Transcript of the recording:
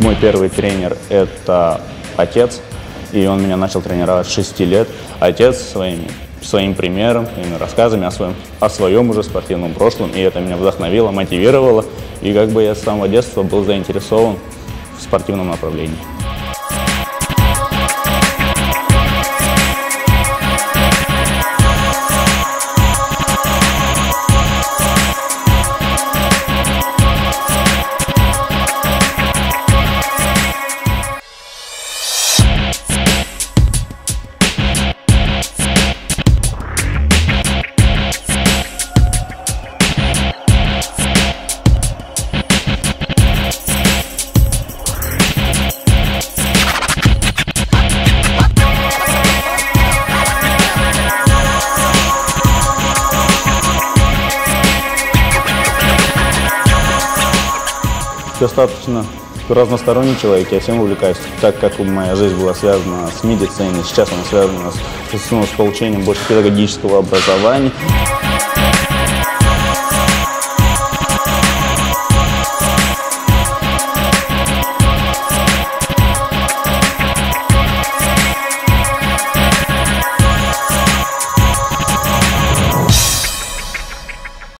Мой первый тренер – это отец, и он меня начал тренировать с 6 лет. Отец своим примером, своими рассказами о своем уже спортивном прошлом, и это меня вдохновило, мотивировало, и как бы я с самого детства был заинтересован в спортивном направлении. Достаточно разносторонний человек, я всем увлекаюсь, так как моя жизнь была связана с медициной, сейчас она связана с получением больше педагогического образования.